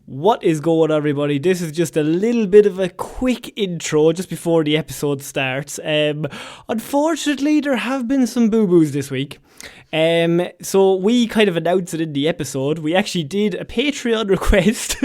What is going on, everybody? This is just a little bit of a quick intro just before the episode starts. Unfortunately, there have been some boo-boos this week. So we kind of announced it in the episode. We actually did a Patreon request.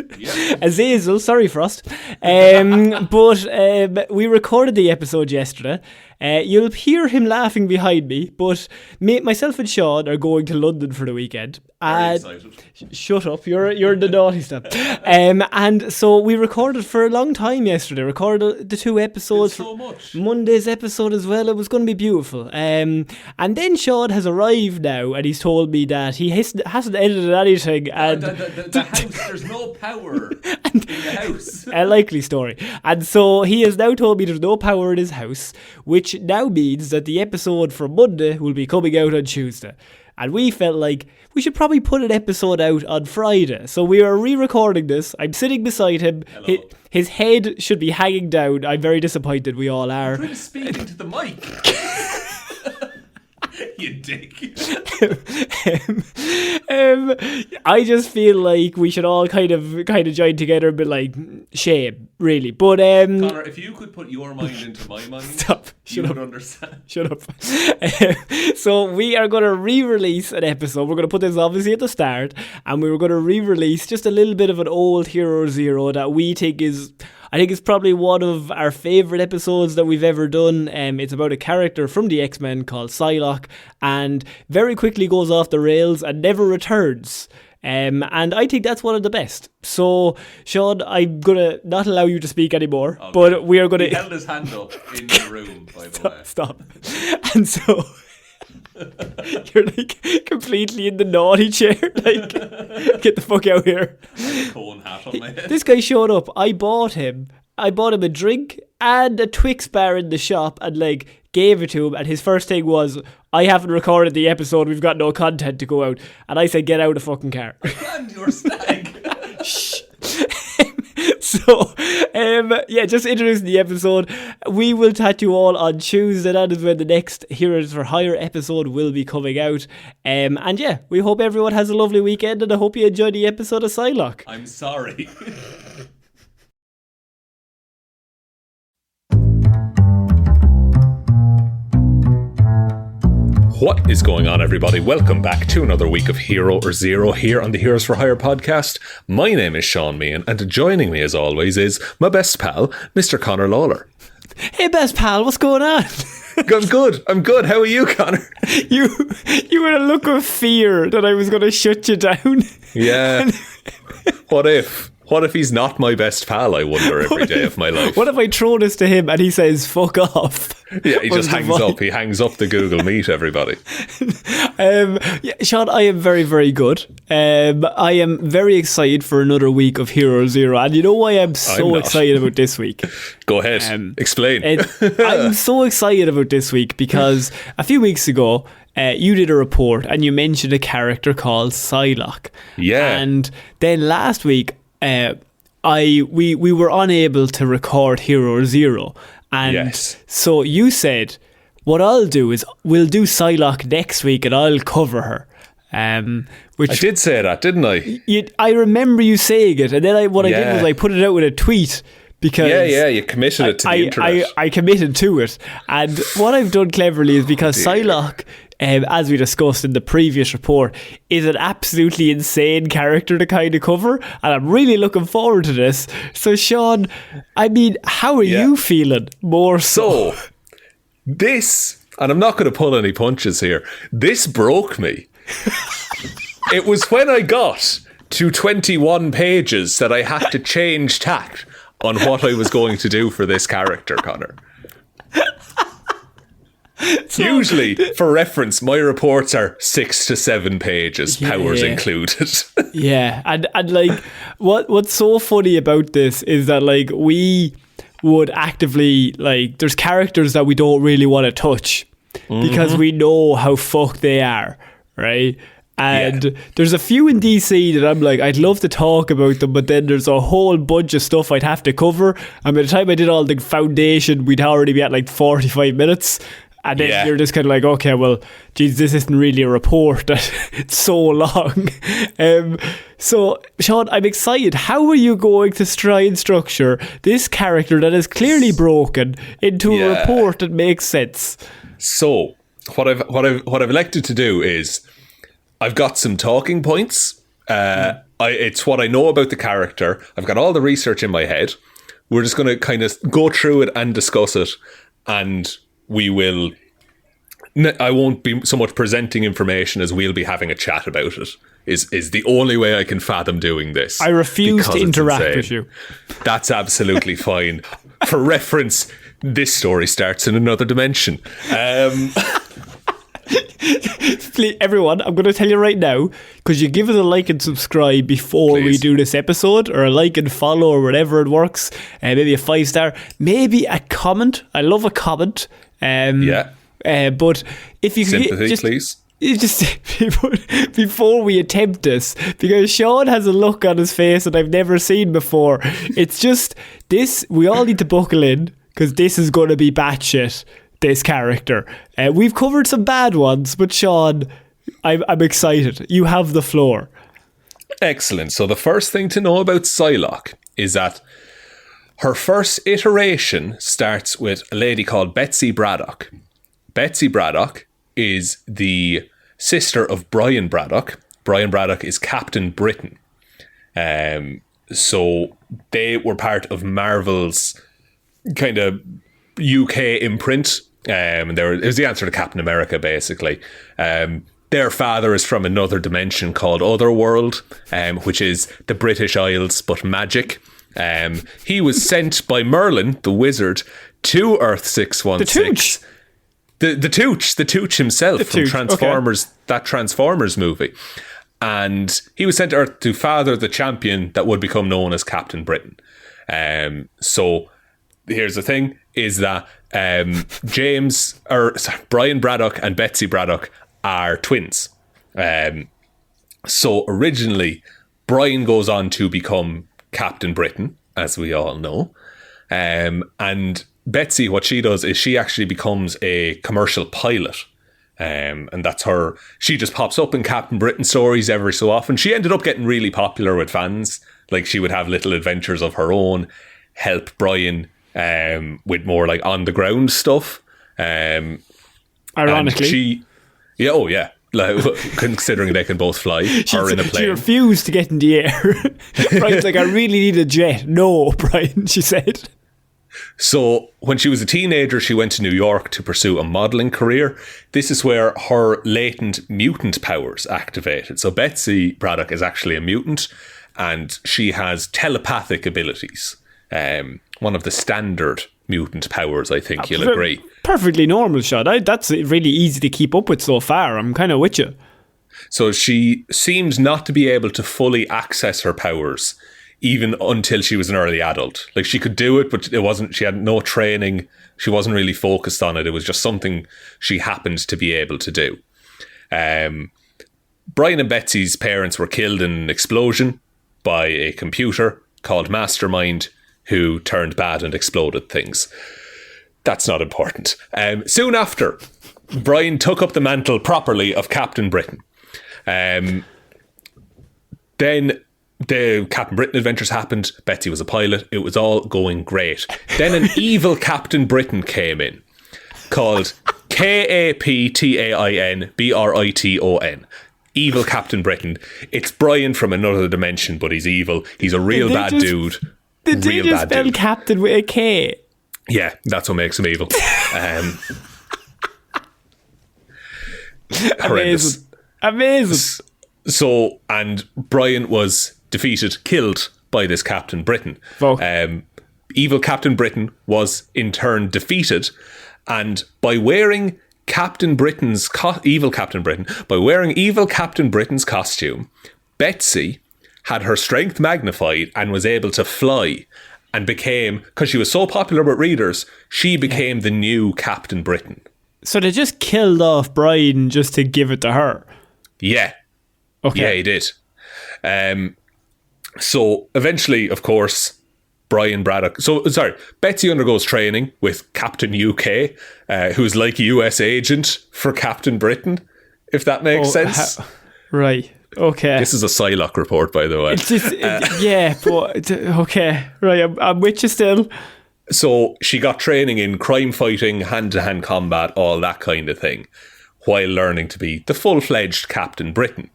Azazel, sorry Frost. But we recorded the episode yesterday. You'll hear him laughing behind me, but myself and Shaun are going to London for the weekend. Very excited. Shut up, you're the naughty stuff. And so we recorded for a long time yesterday. Recorded the 2 episodes. So much. Monday's episode as well. It was going to be beautiful. And then Shaun has arrived now, and he's told me that he hasn't edited anything. And the house, there's no power in the house. A likely story. And so he has now told me there's no power in his house, which now means that the episode for Monday will be coming out on Tuesday. And we felt like we should probably put an episode out on Friday. So we are re-recording this. I'm sitting beside him. His head should be hanging down. I'm very disappointed. We all are. Try to speak into the mic. You dick. I just feel like we should all kind of join together, but like shame, really. But Conor, if you could put your mind into my mind, stop. You would understand. Shut up. So we are going to re-release an episode. We're going to put this obviously at the start, and we were going to re-release just a little bit of an old Hero Zero that we think is, I think it's probably one of our favourite episodes that we've ever done. It's about a character from the X-Men called Psylocke, and very quickly goes off the rails and never returns. And I think that's one of the best. So, Shaun, I'm going to not allow you to speak anymore, okay. But we are going to... He held his hand up in the room, by the way. Stop. And so... You're like completely in the naughty chair. Like, get the fuck out here. I have a cone hat on my head. This guy showed up. I bought him a drink and a Twix bar in the shop and like gave it to him. And his first thing was, I haven't recorded the episode. We've got no content to go out. And I said, get out of the fucking car. I planned your stag. Shh. So, just introducing the episode. We will chat you all on Tuesday. That is when the next Heroes for Hire episode will be coming out. And yeah, we hope everyone has a lovely weekend, and I hope you enjoy the episode of Psylocke. I'm sorry. What is going on, everybody? Welcome back to another week of Hero or Zero here on the Heroes for Hire podcast. My name is Shaun Meehan, and joining me as always is my best pal, Mr. Conor Lawler. Hey, best pal, what's going on? I'm good. How are you, Conor? You had a look of fear that I was going to shut you down. Yeah. What if he's not my best pal, I wonder, every day of my life? What if I throw this to him and he says, fuck off? Yeah, he just hangs up. He hangs up the Google Meet, everybody. Shaun, I am very, very good. I am very excited for another week of Hero Zero. And you know why I'm so excited about this week? Go ahead. Explain. I'm so excited about this week because a few weeks ago, you did a report and you mentioned a character called Psylocke. Yeah. And then last week, we were unable to record Hero Zero. And yes. So you said, what I'll do is we'll do Psylocke next week and I'll cover her. Which I did say that, didn't I? I remember you saying it. And then I did was I put it out with a tweet. Because you committed it to the internet. I committed to it. And what I've done cleverly is because Psylocke, as we discussed in the previous report, is an absolutely insane character to kind of cover. And I'm really looking forward to this. So, Shaun, I mean, how are you feeling more so? This, and I'm not going to pull any punches here, this broke me. It was when I got to 21 pages that I had to change tact on what I was going to do for this character, Conor. Usually, for reference, my reports are 6 to 7 pages, powers included. Yeah, and like, what's so funny about this is that like we would actively, like, there's characters that we don't really want to touch because we know how fucked they are, right? And there's a few in DC that I'm like, I'd love to talk about them, but then there's a whole bunch of stuff I'd have to cover. And by the time I did all the foundation, we'd already be at like 45 minutes. And then you're just kind of like, okay, well, geez, this isn't really a report that it's so long. So, Shaun, I'm excited. How are you going to try and structure this character that is clearly broken into a report that makes sense? So, what I've elected to do is I've got some talking points. It's what I know about the character. I've got all the research in my head. We're just going to kind of go through it and discuss it, and I won't be so much presenting information as we'll be having a chat about it. Is the only way I can fathom doing this. I refuse to interact with you. That's absolutely fine. For reference, this story starts in another dimension. Please, everyone, I'm going to tell you right now, because you give us a like and subscribe before we do this episode, or a like and follow, or whatever it works, maybe a 5-star, maybe a comment. I love a comment. But if you could sympathy, please. Just before we attempt this, because Shaun has a look on his face that I've never seen before. It's just this. We all need to buckle in, because this is going to be batshit. This character. We've covered some bad ones, but Shaun, I'm excited. You have the floor. Excellent. So the first thing to know about Psylocke is that her first iteration starts with a lady called Betsy Braddock. Betsy Braddock is the sister of Brian Braddock. Brian Braddock is Captain Britain. So they were part of Marvel's kind of UK imprint. It was the answer to Captain America, basically. Their father is from another dimension called Otherworld, which is the British Isles, but magic. He was sent by Merlin, the wizard, to Earth 616. The Tooch himself from Transformers, that Transformers movie. And he was sent to Earth to father the champion that would become known as Captain Britain. So here's the thing, is that Brian Braddock and Betsy Braddock are twins. So originally, Brian goes on to become Captain Britain, as we all know. And Betsy, what she does is she actually becomes a commercial pilot. And that's her. She just pops up in Captain Britain stories every so often. She ended up getting really popular with fans. Like, she would have little adventures of her own, help Brian with more like on the ground stuff. Ironically, like, considering they can both fly or in a plane. She refused to get in the air. Brian's like, I really need a jet. No, Brian, she said. So when she was a teenager, she went to New York to pursue a modelling career. This is where her latent mutant powers activated. So Betsy Braddock is actually a mutant, and she has telepathic abilities. One of the standard mutant powers, I think you'll agree. Perfectly normal, Shaun. That's really easy to keep up with so far. I'm kind of with you. So she seems not to be able to fully access her powers even until she was an early adult. Like, she could do it, but she had no training. She wasn't really focused on it. It was just something she happened to be able to do. Brian and Betsy's parents were killed in an explosion by a computer called Mastermind, who turned bad and exploded things. That's not important. Soon after, Brian took up the mantle properly of Captain Britain. Then the Captain Britain adventures happened. Betsy was a pilot. It was all going great. Then an evil Captain Britain came in called Kaptainbriton. Evil Captain Britain. It's Brian from another dimension, but he's evil. He's a real bad dude. Did they just spell Captain with a K? Yeah, that's what makes him evil. Horrendous. Amazing. So, and Brian was killed by this Captain Britain. Evil Captain Britain was in turn defeated, and by wearing evil Captain Britain's costume, Betsy had her strength magnified and was able to fly, and became, because she was so popular with readers, she became the new Captain Britain. So they just killed off Brian just to give it to her? Yeah. Okay. Yeah, he did. So eventually, of course, Brian Braddock. So, sorry, Betsy undergoes training with Captain UK, who's like a US agent for Captain Britain, if that makes sense. Right. Okay. This is a Psylocke report, by the way. It's just, yeah, but okay. Right, I'm with you still. So she got training in crime fighting, hand-to-hand combat, all that kind of thing, while learning to be the full-fledged Captain Britain.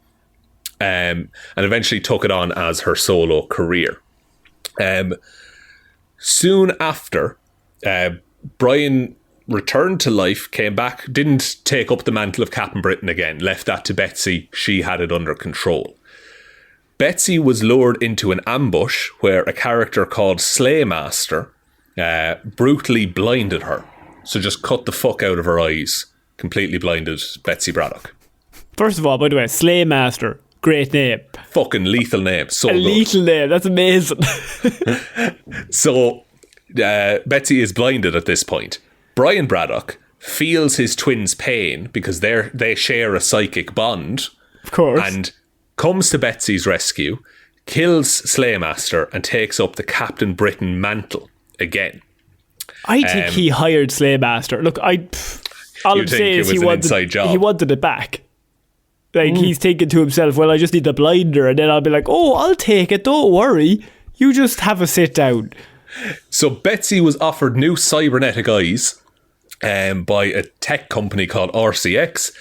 And eventually took it on as her solo career. Soon after, Brian returned to life, came back, didn't take up the mantle of Captain Britain again, left that to Betsy. She had it under control. Betsy was lured into an ambush where a character called Slaymaster brutally blinded her. So just cut the fuck out of her eyes. Completely blinded Betsy Braddock. First of all, by the way, Slaymaster, great name. Fucking lethal name. So a good. Lethal name, that's amazing. So Betsy is blinded at this point. Brian Braddock feels his twin's pain because they share a psychic bond. Of course. And comes to Betsy's rescue, kills Slaymaster, and takes up the Captain Britain mantle again. I think he hired Slaymaster. Look, all I'm saying is he wanted it back. Like, he's thinking to himself, well, I just need the blinder, and then I'll be like, oh, I'll take it, don't worry. You just have a sit down. So Betsy was offered new cybernetic eyes by a tech company called RCX,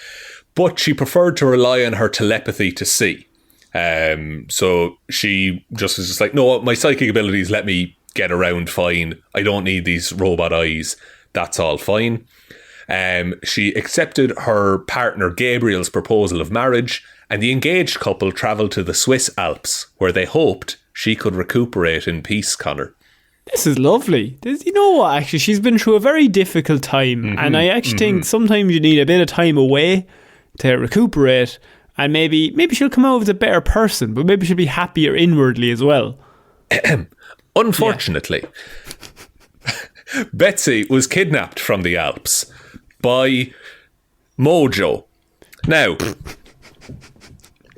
but she preferred to rely on her telepathy to see. So she just was just like, no, my psychic abilities let me get around fine. I don't need these robot eyes. That's all fine. She accepted her partner Gabriel's proposal of marriage, and the engaged couple travelled to the Swiss Alps, where they hoped she could recuperate in peace, Conor. This is lovely. You know what, actually, she's been through a very difficult time, and I actually think sometimes you need a bit of time away to recuperate, and maybe she'll come out as a better person, but maybe she'll be happier inwardly as well. Unfortunately, Betsy was kidnapped from the Alps by Mojo. Now,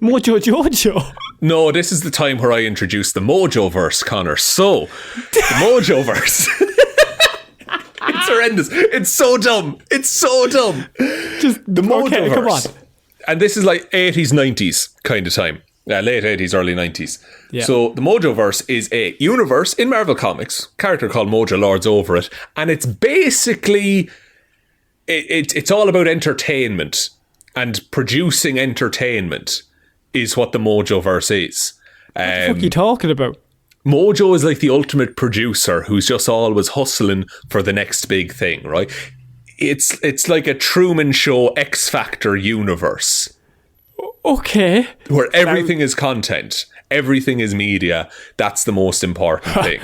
Mojo Jojo? No, this is the time where I introduced the Mojo-verse, Conor. So, the Mojo-verse. It's horrendous. It's so dumb. Just the Mojo-verse. Okay, come on. And this is like 80s, 90s kind of time. Late 80s, early 90s. Yeah. So the Mojo-verse is a universe in Marvel Comics, character called Mojo lords over it, and it's basically it's all about entertainment and producing entertainment is what the Mojo-verse is. What the fuck are you talking about? Mojo is like the ultimate producer who's just always hustling for the next big thing, right? It's like a Truman Show X Factor universe. Okay. Where everything is content. Everything is media. That's the most important thing.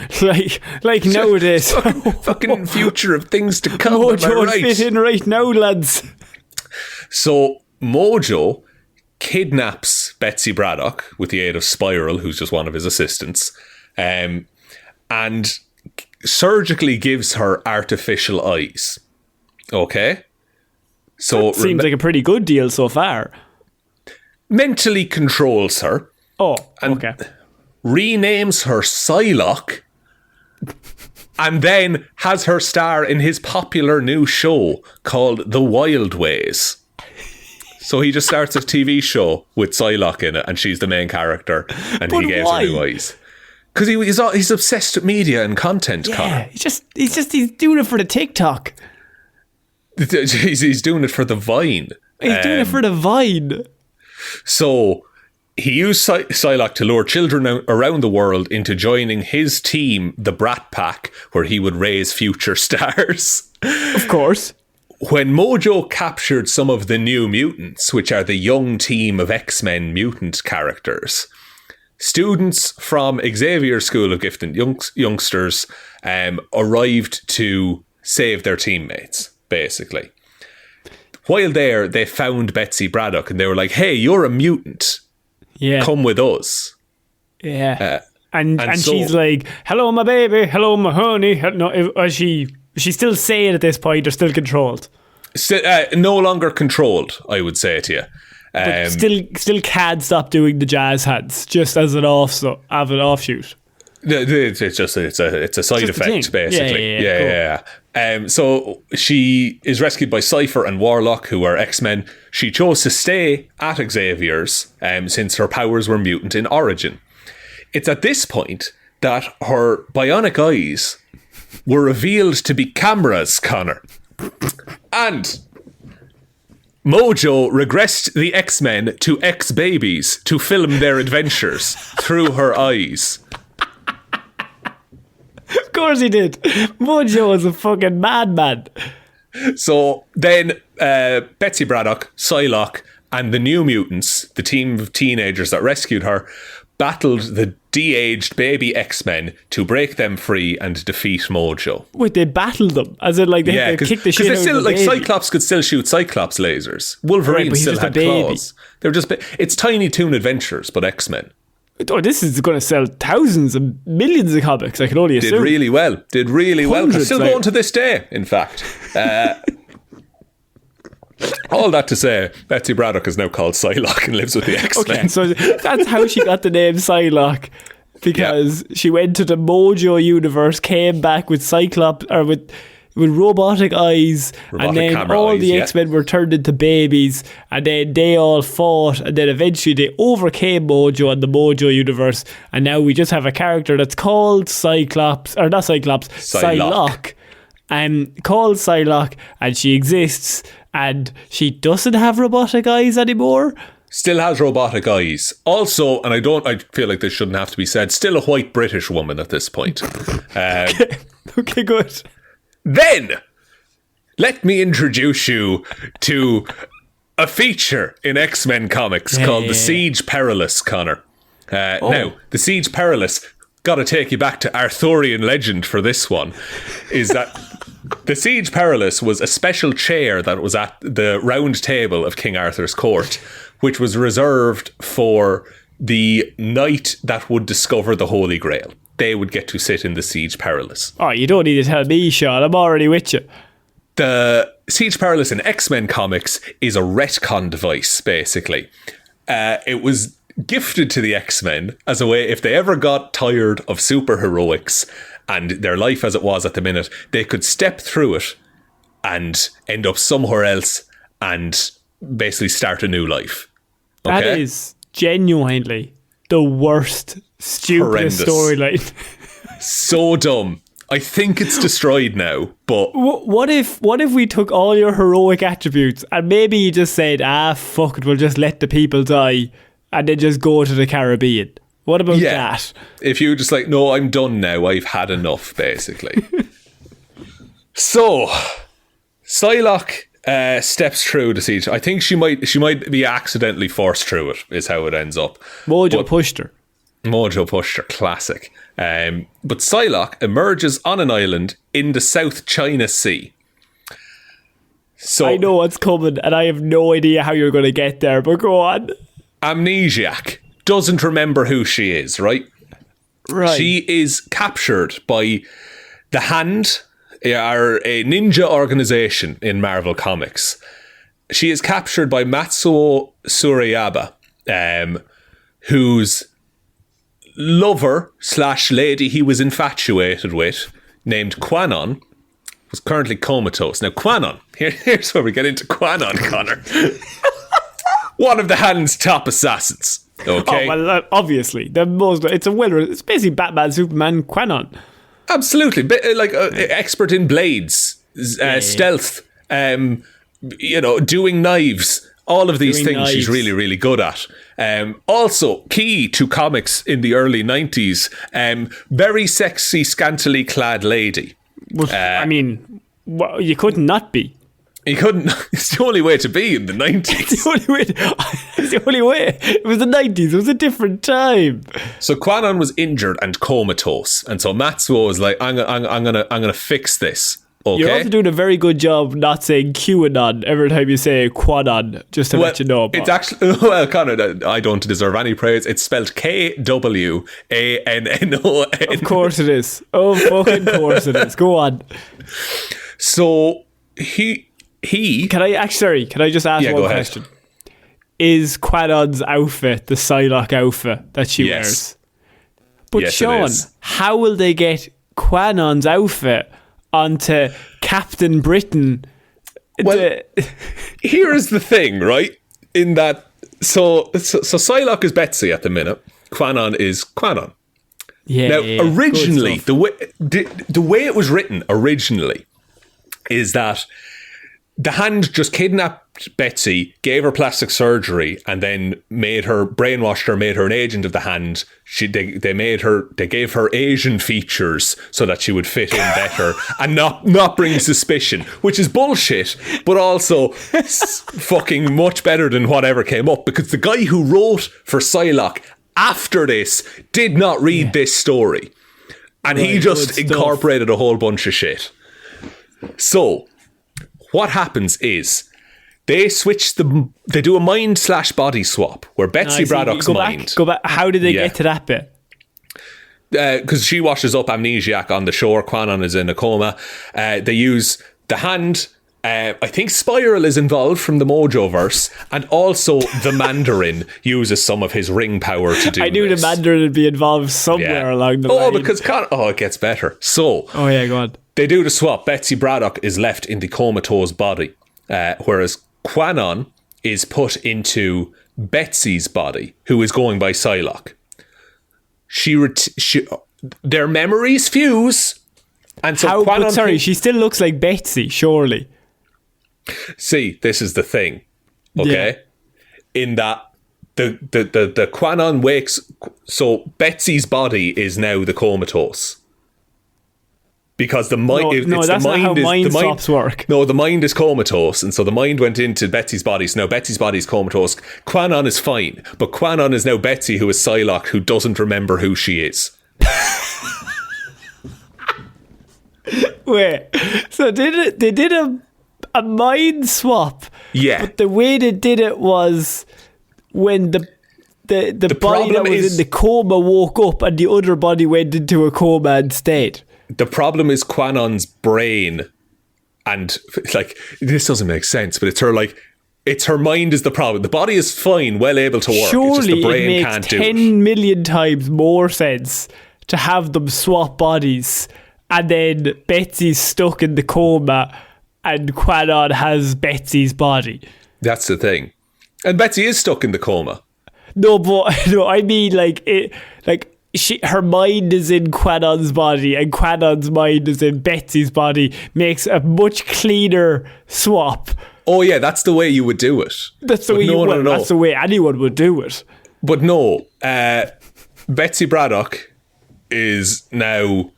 like nowadays. Fucking future of things to come. Mojo fit in right now, lads. So Mojo kidnaps Betsy Braddock with the aid of Spiral, who's just one of his assistants, and surgically gives her artificial eyes. Okay? So that seems like a pretty good deal so far. Mentally controls her. Oh, okay. Renames her Psylocke. And then has her star in his popular new show called The Wild Ways. So he just starts a TV show with Psylocke in it, and she's the main character, and he gave her new eyes. Because he's obsessed with media and content, Conor. He's doing it for the TikTok. He's doing it for the Vine. He's doing it for the Vine. So he used Psylocke to lure children around the world into joining his team, the Brat Pack, where he would raise future stars. Of course. When Mojo captured some of the New Mutants, which are the young team of X-Men mutant characters, students from Xavier's School of Gifted Youngsters arrived to save their teammates, basically. While there, they found Betsy Braddock and they were like, hey, you're a mutant. Yeah. Come with us. Yeah. And so, she's like, hello, my baby. Hello, my honey. No, she's still saying at this point, or still controlled? No longer controlled, I would say to you. But still can't stop doing the jazz hands, just as an offshoot. It's a side effect, basically. Yeah. So she is rescued by Cypher and Warlock, who are X-Men. She chose to stay at Xavier's since her powers were mutant in origin. It's at this point that her bionic eyes were revealed to be cameras, Connor. And Mojo regressed the X-Men to X-babies to film their adventures through her eyes. Of course he did. Mojo was a fucking madman. So then Betsy Braddock, Psylocke, and the New Mutants, the team of teenagers that rescued her, battled the de-aged baby X-Men to break them free and defeat Mojo. Wait, they battled them? As in, like, they had to kick the shit out still, of the like, baby. Cyclops could still shoot Cyclops lasers. Wolverine still had claws. They were just... It's Tiny Toon Adventures, but X-Men. Oh, this is going to sell thousands and millions of comics, I can only assume. Did really well. Hundreds, still going to this day, in fact. All that to say, Betsy Braddock is now called Psylocke and lives with the X-Men. Okay, so that's how she got the name Psylocke, because she went to the Mojo universe, came back with Cyclops, or with robotic eyes, and then all the X-Men were turned into babies, and then they all fought, and then eventually they overcame Mojo in the Mojo universe, and now we just have a character that's called Psylocke, called Psylocke, and she exists, and she doesn't have robotic eyes anymore. Still has robotic eyes. Also, and I feel like this shouldn't have to be said, still a white British woman at this point. Okay, good. Then, let me introduce you to a feature in X-Men comics called The Siege Perilous, Connor. Now, The Siege Perilous, gotta take you back to Arthurian legend for this one, is that The Siege Perilous was a special chair that was at the round table of King Arthur's court, which was reserved for the knight that would discover the Holy Grail. They would get to sit in the Siege Perilous. Oh, you don't need to tell me, Sean. I'm already with you. The Siege Perilous in X-Men comics is a retcon device, basically. It was gifted to the X-Men as a way, if they ever got tired of superheroics and their life as it was at the minute, they could step through it and end up somewhere else and basically start a new life. Okay? That is genuinely the worst, stupidest storyline. So dumb. I think it's destroyed now, but... What if we took all your heroic attributes and maybe you just said, fuck it, we'll just let the people die and then just go to the Caribbean? What about that? If you just like, no, I'm done now, I've had enough, basically. So, Psylocke steps through the siege. I think she might be accidentally forced through it, is how it ends up. Mojo pushed her, classic. But Psylocke emerges on an island in the South China Sea. So I know what's coming, and I have no idea how you're going to get there, but go on. Amnesiac. Doesn't remember who she is, right? Right. She is captured by the Hand, are a ninja organization in Marvel Comics. She is captured by Matsuo Surayaba, whose lover / lady he was infatuated with, named Quanon, was currently comatose. Now, Quanon, here's where we get into Quanon, Connor. One of the Hand's top assassins. Okay. Oh, well, obviously. It's basically Batman, Superman, Quanon. Absolutely. Expert in blades, stealth, doing knives, all of these things she's really, really good at. Also, key to comics in the early 90s, very sexy, scantily clad lady. You could not be. You couldn't. It's the only way to be in the 90s. It's the only way. It was the 90s. It was a different time. So Quanon was injured and comatose, and so Matsuo was like, "I'm gonna fix this." Okay. You're also doing a very good job not saying QAnon every time you say Quanon, just to let you know. It's actually, Connor, I don't deserve any praise. It's spelled KWANNON. Of course it is. Oh, fucking course it is. Go on. So he. Can I just ask one question? Is Quanon's outfit the Psylocke outfit that she wears? But Yes, it Sean, is. how will they get Quanon's outfit onto Captain Britain? Well, here is the thing, right? In that, so Psylocke is Betsy at the minute. Quanon is Quanon. Yeah. Now, originally, the way it was written originally is that the Hand just kidnapped Betsy, gave her plastic surgery, and then brainwashed her, made her an agent of the Hand. They gave her Asian features so that she would fit in better and not bring suspicion, which is bullshit, but also fucking much better than whatever came up, because the guy who wrote for Psylocke after this did not read this story, and he just incorporated a whole bunch of shit. So what happens is they do a mind/body swap where Betsy Braddock's mind. Go back. How did they get to that bit? Because she washes up amnesiac on the shore. Quanon is in a coma. They use the Hand. I think Spiral is involved from the Mojo-verse, and also the Mandarin uses some of his ring power to do I knew this. the Mandarin would be involved somewhere along the line. Oh, because it gets better. So, oh yeah, go on. They do the swap. Betsy Braddock is left in the comatose body, whereas Quanon is put into Betsy's body, who is going by Psylocke. Their memories fuse, and so Quanon. She still looks like Betsy, surely. See, this is the thing, okay? Yeah. In that the Quanon wakes, so Betsy's body is now the comatose. Because the mind, that's not how mind swaps work. No, the mind is comatose, and so the mind went into Betsy's body. So now Betsy's body is comatose. Quanon is fine, but Quanon is now Betsy, who is Psylocke, who doesn't remember who she is. Wait, so they did a mind swap? Yeah, but the way they did it was when the body that was in the coma woke up, and the other body went into a coma instead. The problem is Quanon's brain, and like, this doesn't make sense, but it's her mind is the problem. The body is fine, well able to work. Surely it's just the brain it makes can't do it. 10 million times more sense to have them swap bodies, and then Betsy's stuck in the coma and Quanon has Betsy's body. That's the thing. And Betsy is stuck in the coma. No, I mean her mind is in Quanon's body and Quanon's mind is in Betsy's body, makes a much cleaner swap. Oh yeah, that's the way you would do it. That's the way that's the way anyone would do it. But no, Betsy Braddock is now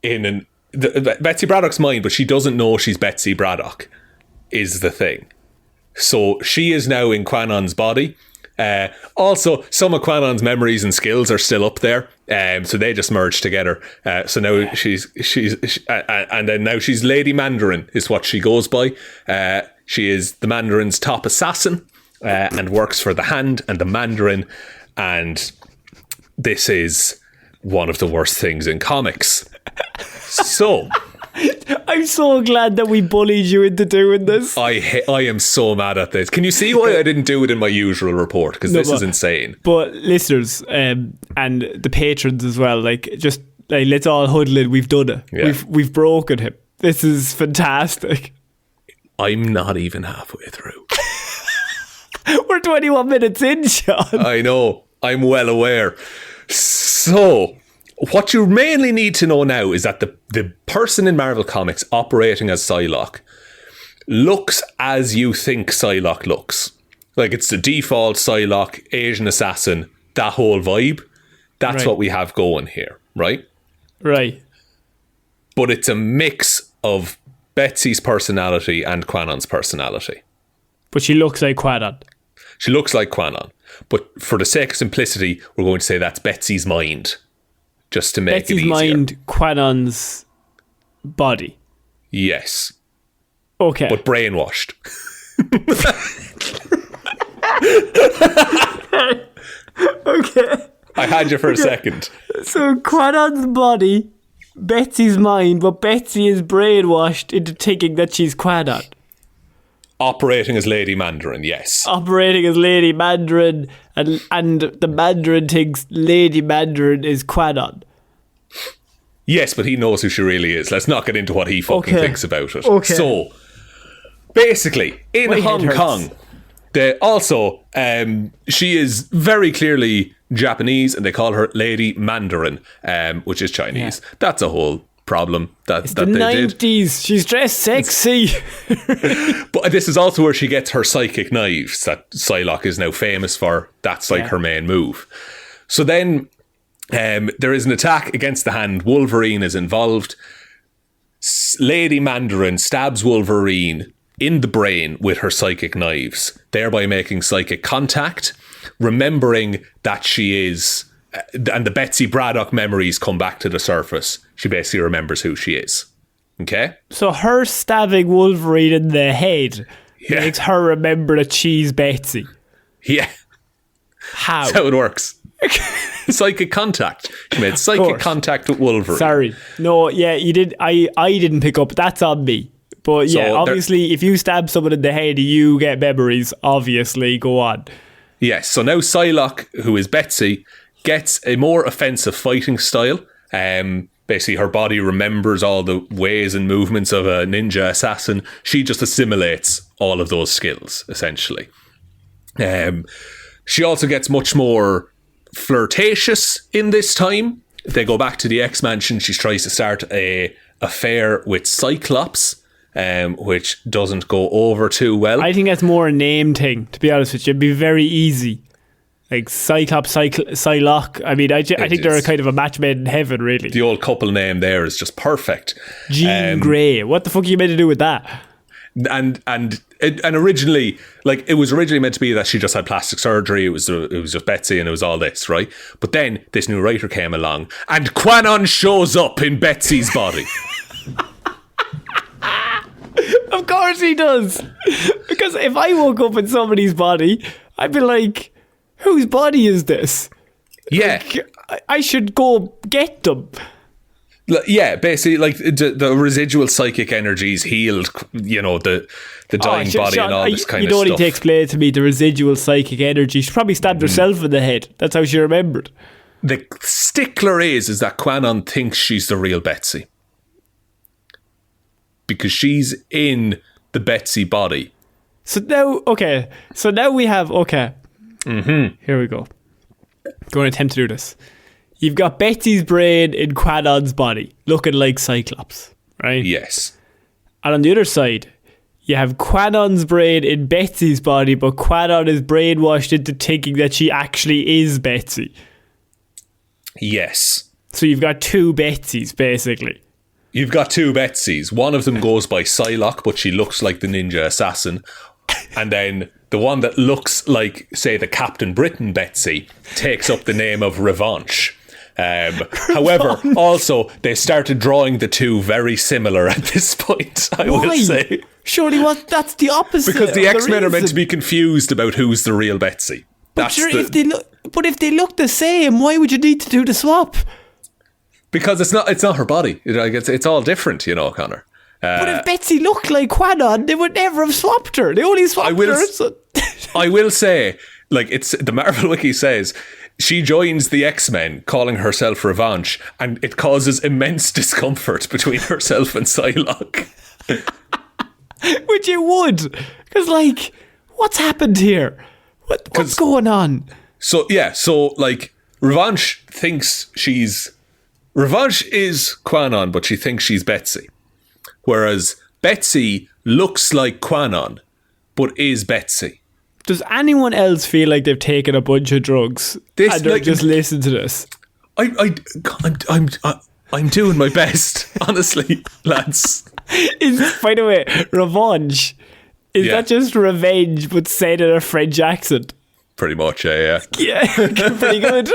in Betsy Braddock's mind, but she doesn't know she's Betsy Braddock, is the thing. So she is now in Quanon's body. Also, some of Quanon's memories and skills are still up there, so they just merged together. So now she's and then now she's Lady Mandarin is what she goes by. She is the Mandarin's top assassin and works for the Hand and the Mandarin. And this is one of the worst things in comics. So I'm so glad that we bullied you into doing this. I am so mad at this. Can you see why I didn't do it in my usual report? Because this is insane. But listeners and the patrons as well, let's all huddle in. We've done it. Yeah. We've broken him. This is fantastic. I'm not even halfway through. We're 21 minutes in, Sean. I know. I'm well aware. So, what you mainly need to know now is that the person in Marvel Comics operating as Psylocke looks as you think Psylocke looks. Like, it's the default Psylocke, Asian assassin, that whole vibe. That's right. What we have going here, right? Right. But it's a mix of Betsy's personality and Quanon's personality. But she looks like Quanon. She looks like Quanon. But for the sake of simplicity, we're going to say that's Betsy's mind. Just to make Betsy's it easier. mind, Quanon's body. Yes. Okay. But brainwashed. Okay. I had you for a second. So Quanon's body, Betsy's mind, but Betsy is brainwashed into thinking that she's Quanon. Operating as Lady Mandarin, yes. Operating as Lady Mandarin, and the Mandarin thinks Lady Mandarin is Quanon. Yes, but he knows who she really is. Let's not get into what he fucking thinks about it. Okay. So, basically, in Hong Kong, she is very clearly Japanese, and they call her Lady Mandarin, which is Chinese. Yeah. That's a whole problem that the they 90s. did. She's dressed sexy. But this is also where she gets her psychic knives that Psylocke is now famous for. That's like her main move. So then there is an attack against the hand. Wolverine is involved. Lady Mandarin stabs Wolverine in the brain with her psychic knives, thereby making psychic contact, remembering that she is, and the Betsy Braddock memories come back to the surface. She basically remembers who she is. Okay? So her stabbing Wolverine in the head makes her remember that she's Betsy. Yeah. How? That's how it works. Psychic contact. She made psychic contact with Wolverine. Sorry. No, yeah, you did. I didn't pick up. That's on me. But yeah, obviously, if you stab someone in the head, you get memories. Obviously, go on. Yes, so now Psylocke, who is Betsy, gets a more offensive fighting style. Basically, her body remembers all the ways and movements of a ninja assassin. She just assimilates all of those skills, essentially. She also gets much more flirtatious in this time. They go back to the X-Mansion. She tries to start a affair with Cyclops, which doesn't go over too well. I think that's more a name thing, to be honest with you. It'd be very easy. Like Cyclops, Psylocke. I mean, I think they're kind of a match made in heaven, really. The old couple name there is just perfect. Jean Grey. What the fuck are you meant to do with that? And originally, like, it was originally meant to be that she just had plastic surgery. It was just Betsy, and it was all this, right? But then this new writer came along, and Quanon shows up in Betsy's body. Of course he does. Because if I woke up in somebody's body, I'd be like, whose body is this? Yeah. Like, I should go get them. Yeah, basically, like, the residual psychic energies healed, the dying body and all this kind of stuff. You don't need to explain to me the residual psychic energy. She probably stabbed herself in the head. That's how she remembered. The stickler is that Quanon thinks she's the real Betsy. Because she's in the Betsy body. So now we have, here we go. Going to attempt to do this. You've got Betsy's brain in Quanon's body, looking like Cyclops, right? Yes. And on the other side, you have Quanon's brain in Betsy's body, but Quanon is brainwashed into thinking that she actually is Betsy. Yes. So you've got two Betsys, basically. You've got two Betsys. One of them goes by Psylocke, but she looks like the ninja assassin. And then the one that looks like, say, the Captain Britain Betsy takes up the name of Revanche. However, also, they started drawing the two very similar at this point, I will say. Surely that's the opposite. Because the X-Men are meant to be confused about who's the real Betsy. If they look the same, why would you need to do the swap? Because it's not her body. It's all different, Connor. But if Betsy looked like Quanon, they would never have swapped her. They only swapped her. I will say, like, it's the Marvel Wiki says, she joins the X-Men, calling herself Revanche, and it causes immense discomfort between herself and Psylocke. Which it would. Because, like, what's happened here? What's going on? So, like, Revanche is Quanon, but she thinks she's Betsy. Whereas Betsy looks like Quanon, but is Betsy. Does anyone else feel like they've taken a bunch of drugs and they're just listen to this? I'm doing my best, honestly, lads. By the way, revenge. Is that just revenge but said in a French accent? Pretty much, yeah. Yeah, pretty good.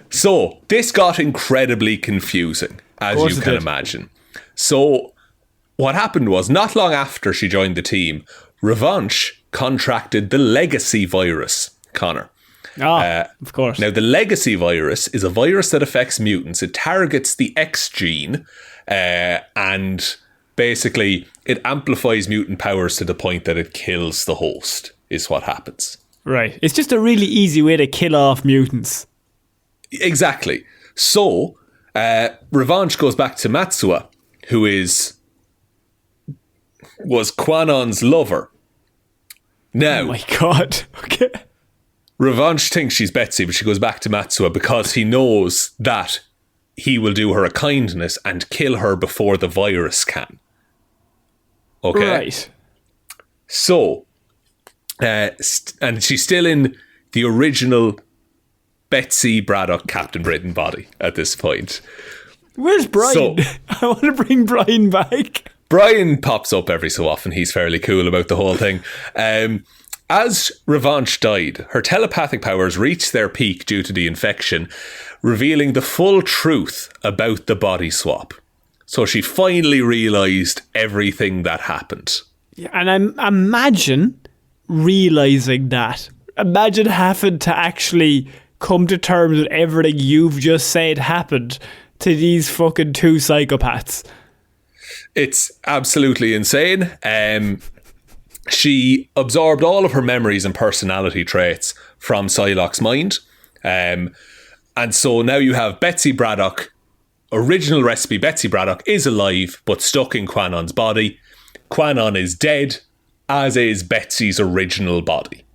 So, this got incredibly confusing, as you can imagine. So, what happened was, not long after she joined the team, Revanche contracted the legacy virus, Connor. Of course. Now, the legacy virus is a virus that affects mutants. It targets the X gene and basically, it amplifies mutant powers to the point that it kills the host, is what happens. Right. It's just a really easy way to kill off mutants. Exactly. So, revenge goes back to Matsua, who was Quanon's lover. Now, oh my God. Okay. Revenge thinks she's Betsy, but she goes back to Matsua because he knows that he will do her a kindness and kill her before the virus can. Okay? Right. So, and she's still in the original Betsy Braddock Captain Britain body at this point. Where's Brian? So, I want to bring Brian back. Brian pops up every so often. He's fairly cool about the whole thing. As Revanche died, her telepathic powers reached their peak due to the infection, revealing the full truth about the body swap. So she finally realised everything that happened. Yeah, and I imagine realising that. Imagine having to actually come to terms with everything you've just said happened to these fucking two psychopaths. It's absolutely insane. She absorbed all of her memories and personality traits from Psylocke's mind. And so now you have Betsy Braddock. Original recipe Betsy Braddock is alive but stuck in Quanon's body. Quanon is dead, as is Betsy's original body.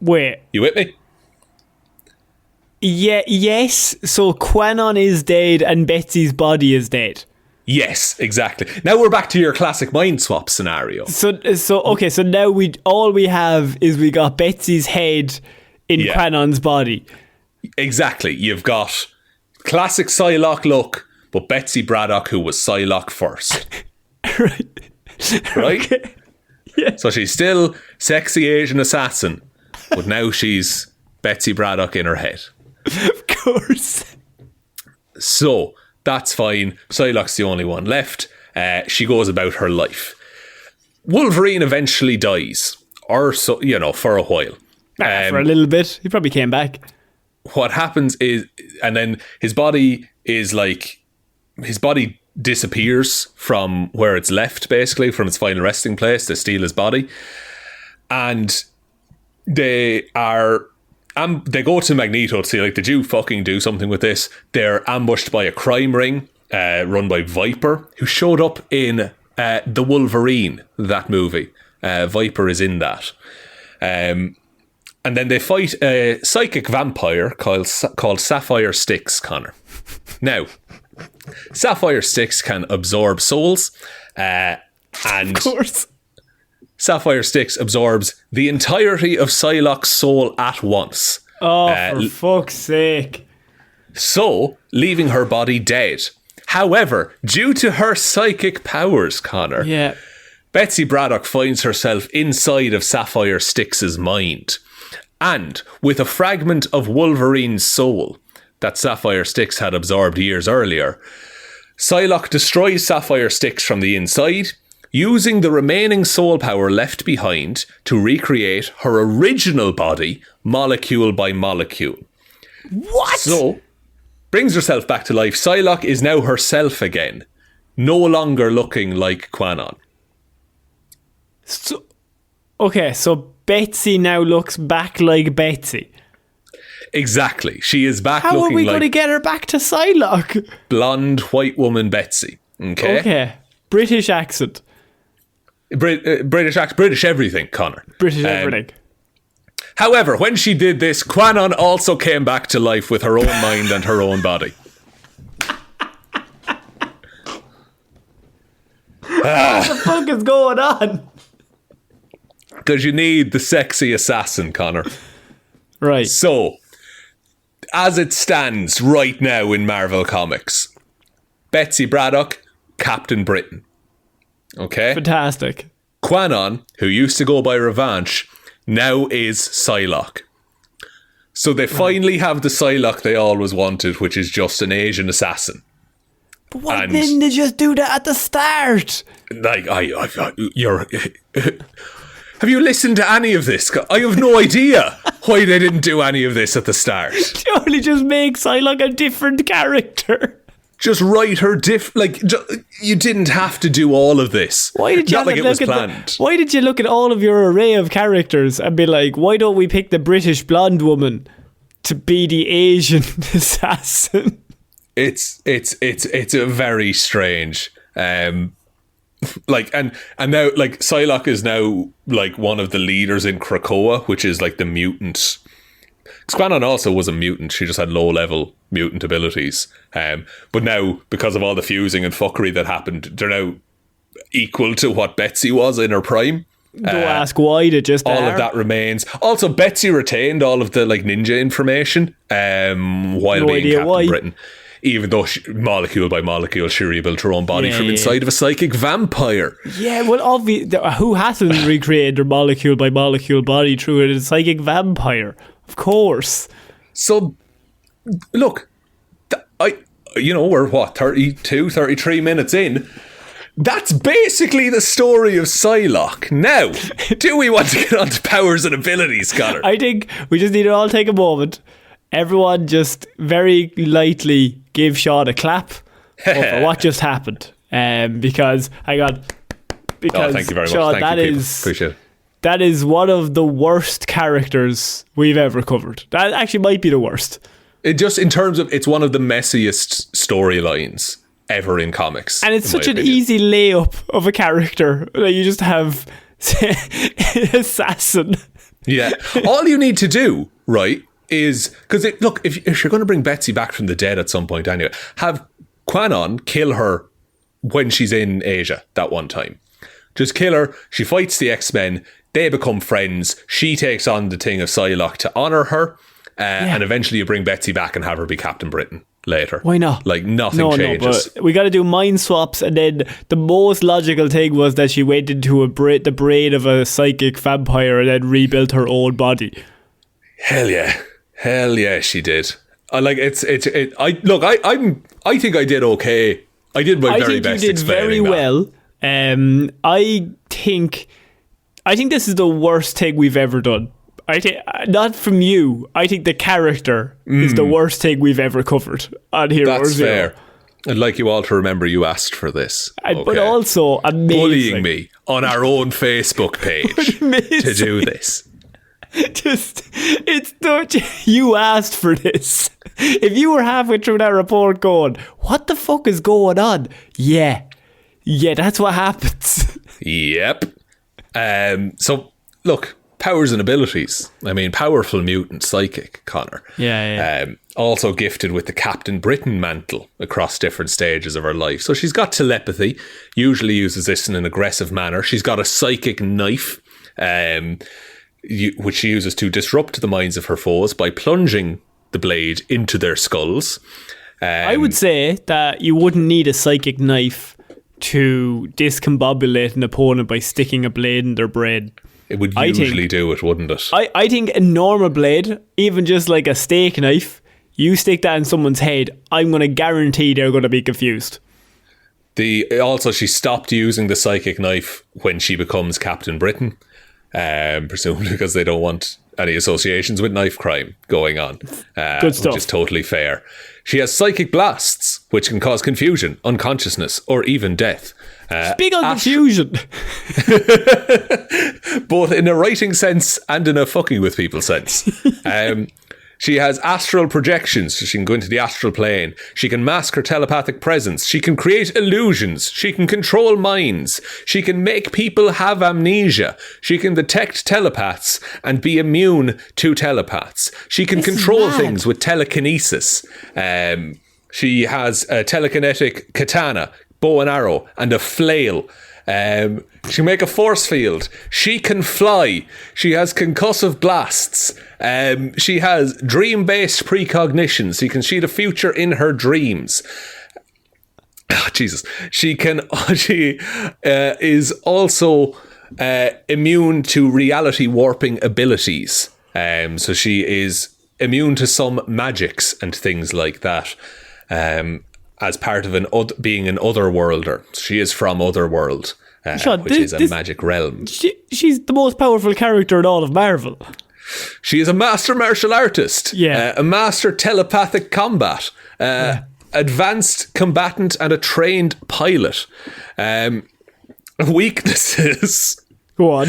Wait. You with me? Yeah, yes. So Quanon is dead and Betsy's body is dead. Yes, exactly. Now we're back to your classic mind swap scenario. So okay, so now we got Betsy's head in Quanon's body. Exactly. You've got classic Psylocke look, but Betsy Braddock, who was Psylocke first. Right? Okay. Yeah. So she's still sexy Asian assassin, but now she's Betsy Braddock in her head. Of course. So that's fine. Psylocke's the only one left. She goes about her life. Wolverine eventually dies, or so, for a while. For a little bit. He probably came back. What happens is, and then his body disappears from where it's left, basically, from its final resting place. They steal his body. And they go to Magneto to say, did you fucking do something with this? They're ambushed by a crime ring run by Viper, who showed up in The Wolverine, that movie. Viper is in that. And then they fight a psychic vampire called Sapphire Styx, Connor. Now, Sapphire Styx can absorb souls, and of course. Sapphire Styx absorbs the entirety of Psylocke's soul at once. Oh, for fuck's sake. So, leaving her body dead. However, due to her psychic powers, Connor, Betsy Braddock finds herself inside of Sapphire Styx's mind. And with a fragment of Wolverine's soul that Sapphire Styx had absorbed years earlier, Psylocke destroys Sapphire Styx from the inside, using the remaining soul power left behind to recreate her original body, molecule by molecule. What? So, brings herself back to life. Psylocke is now herself again, no longer looking like Quanon. So Betsy now looks back like Betsy. Exactly. She is back How looking like... How are we going to get her back to Psylocke? Blonde, white woman Betsy. Okay. British accent. British accent. British everything, Connor. British everything. However, when she did this, Quanon also came back to life with her own mind and her own body. What the fuck is going on? Because you need the sexy assassin, Connor. Right. So, as it stands right now in Marvel Comics, Betsy Braddock, Captain Britain. Okay? Fantastic. Quanon, who used to go by Revanche, now is Psylocke. So they finally have the Psylocke they always wanted, which is just an Asian assassin. But why didn't they just do that at the start? Have you listened to any of this? I have no idea why they didn't do any of this at the start. Surely just make Psylocke a different character. just write her you didn't have to do all of this. Why did you Not like it was planned. Why did you look at all of your array of characters and be like, why don't we pick the British blonde woman to be the Asian assassin? It's a very strange. Like and now like Psylocke is now like one of the leaders in Krakoa, which is like the mutant. Squanon also was a mutant. She just had low level mutant abilities. But now, because of all the fusing and fuckery that happened, they're now equal to what Betsy was in her prime. Don't ask why, they just all are. of that remains. Also, Betsy retained all of the like ninja information while being Captain Britain. Even though molecule by molecule, she rebuilt her own body from inside of a psychic vampire. Yeah, well, who hasn't recreated their molecule by molecule body through a psychic vampire? Of course. So, look, we're 32, 33 minutes in. That's basically the story of Psylocke. Now, do we want to get on to powers and abilities, Connor? I think we just need to all take a moment. Everyone just very lightly give Shaun a clap over what just happened. Because thank you very Shaun, much. Appreciate it. That is one of the worst characters we've ever covered. That actually might be the worst. It just in terms of it's one of the messiest storylines ever in comics. And it's such an easy layup of a character. Like you just have assassin. Yeah. All you need to do, right, is because if you're going to bring Betsy back from the dead at some point anyway, have Quanon kill her when she's in Asia that one time. Just kill her. She fights the X-Men. They become friends. She takes on the thing of Psylocke to honour her. And eventually you bring Betsy back and have her be Captain Britain later. Why not? Like nothing changes. But we got to do mind swaps, and then the most logical thing was that she went into the brain of a psychic vampire and then rebuilt her own body. Hell yeah, she did. I think I did okay. I did my very best. You did very well. I think this is the worst thing we've ever done. I think not from you. I think the character is the worst thing we've ever covered on Hero That's Zero. Fair. I'd like you all to remember you asked for this. But also amazing. Bullying me on our own Facebook page to do this. You asked for this. If you were halfway through that report going, what the fuck is going on? Yeah, that's what happens. Yep. So, look, powers and abilities. I mean, powerful mutant psychic, Connor. Yeah. Also gifted with the Captain Britain mantle across different stages of her life. So she's got telepathy, usually uses this in an aggressive manner. She's got a psychic knife, which she uses to disrupt the minds of her foes by plunging the blade into their skulls. I would say that you wouldn't need a psychic knife to discombobulate an opponent by sticking a blade in their brain. It would usually do it, wouldn't it? I think a normal blade, even just like a steak knife, you stick that in someone's head, I'm going to guarantee they're going to be confused. Also, she stopped using the psychic knife when she becomes Captain Britain, presumably because they don't want any associations with knife crime going on. Good stuff. Which is totally fair. She has psychic blasts, which can cause confusion, unconsciousness, or even death. Big on confusion. Both in a writing sense and in a fucking with people sense. She has astral projections, so she can go into the astral plane. She can mask her telepathic presence. She can create illusions. She can control minds. She can make people have amnesia. She can detect telepaths and be immune to telepaths. She can control things with telekinesis. She has a telekinetic katana, bow and arrow, and a flail. She can make a force field. She can fly. She has concussive blasts. She has dream-based precognition, so you can see the future in her dreams. Oh, Jesus. She is also immune to reality warping abilities. So she is immune to some magics and things like that. As part of being an otherworlder. She is from Otherworld, which is a magic realm. She's the most powerful character in all of Marvel. She is a master martial artist, a master telepathic combat, a advanced combatant and a trained pilot. Weaknesses. Go on.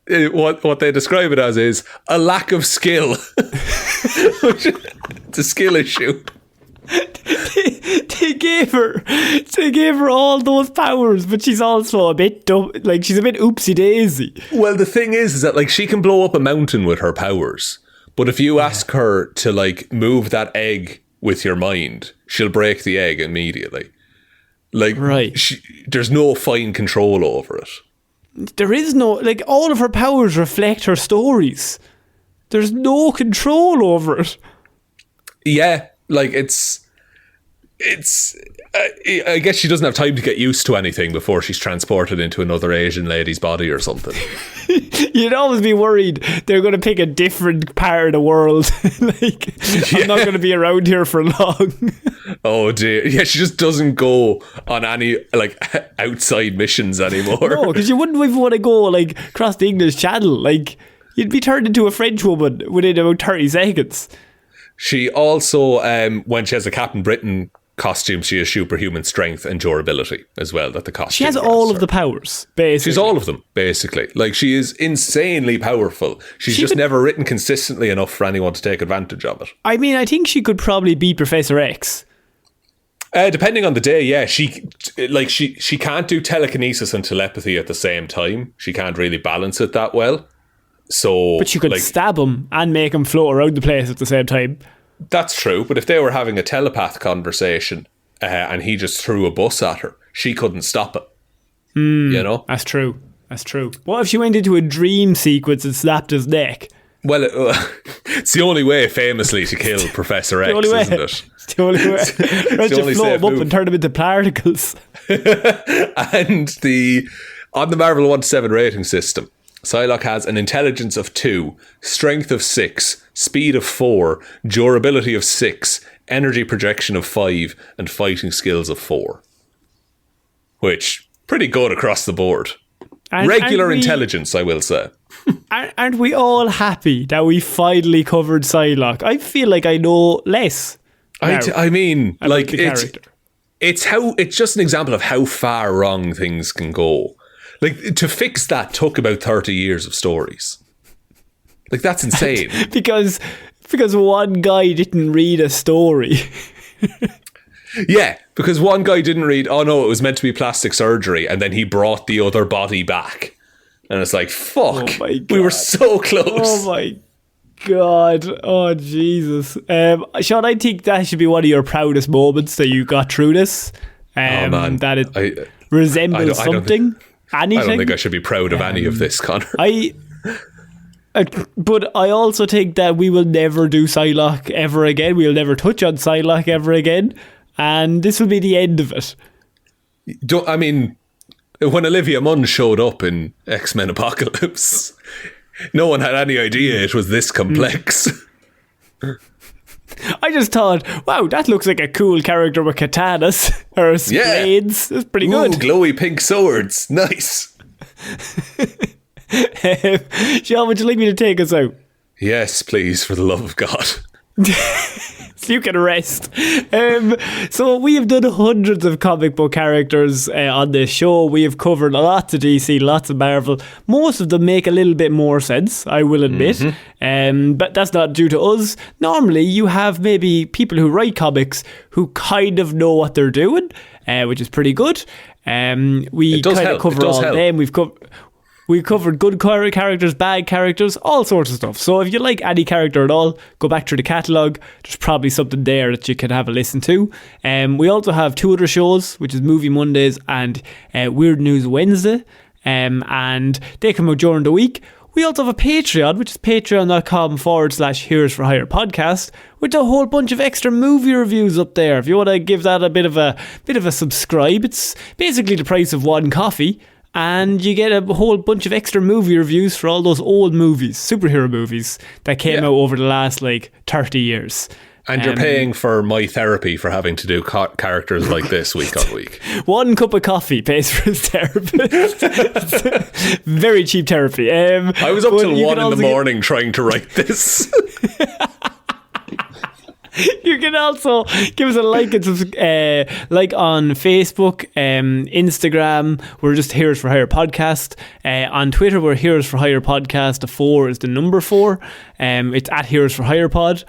What they describe it as is a lack of skill. It's a skill issue. They gave her all those powers, but she's also a bit dumb. Like, she's a bit oopsie daisy. Well, the thing is that like she can blow up a mountain with her powers, but if you ask her to like move that egg with your mind, she'll break the egg immediately. Like, right. There's no fine control over it. There is no, like, all of her powers reflect her stories. There's no control over it. Yeah, like I guess she doesn't have time to get used to anything before she's transported into another Asian lady's body or something. You'd always be worried they're going to pick a different part of the world. Like, I'm not going to be around here for long. Oh dear. Yeah, she just doesn't go on any like outside missions anymore. No, because you wouldn't even want to go like across the English Channel. Like, you'd be turned into a French woman within about 30 seconds. She also, when she has a Captain Britain costume, she has superhuman strength and durability as well. That the costume. She has all of the powers, basically. She's all of them, basically. Like, she is insanely powerful. She's just never written consistently enough for anyone to take advantage of it. I mean, I think she could probably beat Professor X. Depending on the day, yeah. She can't do telekinesis and telepathy at the same time. She can't really balance it that well. So, but she could stab him and make him float around the place at the same time. That's true, but if they were having a telepath conversation and he just threw a bus at her, she couldn't stop it. You know? That's true. What if she went into a dream sequence and snapped his neck? Well, it's the only way, famously, to kill Professor X, isn't it? It's the only way. Or just float him up and turn him into particles. And on the Marvel 1-7 rating system, Psylocke has an intelligence of 2, strength of 6, speed of 4, durability of 6, energy projection of 5, and fighting skills of 4. Which, pretty good across the board. Regular intelligence, I will say. Aren't we all happy that we finally covered Psylocke? I feel like I know less. I mean, like, it's just an example of how far wrong things can go. Like, to fix that took about 30 years of stories. Like, that's insane. because one guy didn't read a story. Yeah, because one guy didn't read, oh no, it was meant to be plastic surgery, and then he brought the other body back. And it's like, fuck, oh my God. We were so close. Oh my God. Oh, Jesus. Shaun, I think that should be one of your proudest moments that you got through this. Oh man. That it resembles something. Anything? I don't think I should be proud of any of this, Conor. But I also think that we will never do Psylocke ever again. We will never touch on Psylocke ever again. And this will be the end of it. I mean, when Olivia Munn showed up in X-Men Apocalypse, no one had any idea it was this complex. I just thought, wow, that looks like a cool character with katanas or blades. That's pretty good. Glowy pink swords. Nice. Shaun, would you like me to take us out? Yes, please, for the love of God. So you can rest. So we have done hundreds of comic book characters on this show. We have covered lots of DC, lots of Marvel. Most of them make a little bit more sense, I will admit. But that's not due to us. Normally you have maybe people who write comics who kind of know what they're doing, which is pretty good. We kind of cover all them. We've covered good characters, bad characters, all sorts of stuff. So if you like any character at all, go back through the catalogue. There's probably something there that you can have a listen to. We also have 2 other shows, which is Movie Mondays and Weird News Wednesday. And they come out during the week. We also have a Patreon, which is patreon.com/Heroes for Hire podcast, with a whole bunch of extra movie reviews up there. If you want to give that a bit of a subscribe, it's basically the price of one coffee. And you get a whole bunch of extra movie reviews for all those old movies, superhero movies that came out over the last 30 years. And you're paying for my therapy for having to do characters like this week on week. 1 cup of coffee pays for his therapist. Very cheap therapy. I was up till 1 in the morning trying to write this. You can also give us a like and like on Facebook, Instagram. We're just Heroes for Hire Podcast. On Twitter, we're Heroes for Hire Podcast. The 4 is the number 4. It's at Heroes for Hire Pod.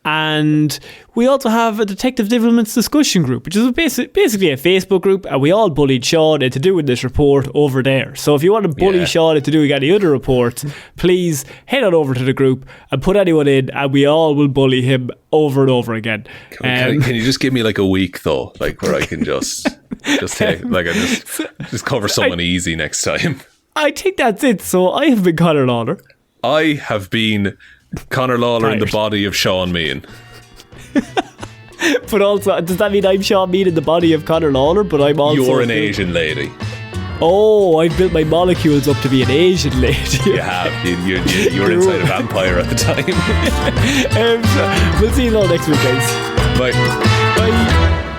And we also have a Detective Devilment's discussion group, which is basically a Facebook group, and we all bullied Shaun into doing this report over there. So if you want to bully Shaun into doing any other reports, please head on over to the group and put anyone in, and we all will bully him over and over again. Can you just give me like a week though, like where I can just take, like I just cover someone easy next time. I think that's it. So I have been Conor Lawler. I have been Conor Lawler in the body of Shaun Meehan. But also, does that mean I'm Shaun Meehan in the body of Conor Lawler? But I'm also... You're an Asian lady. Oh, I've built my molecules up to be an Asian lady. You have. You were inside a vampire at the time. We'll see you all next week, guys. Bye. Bye.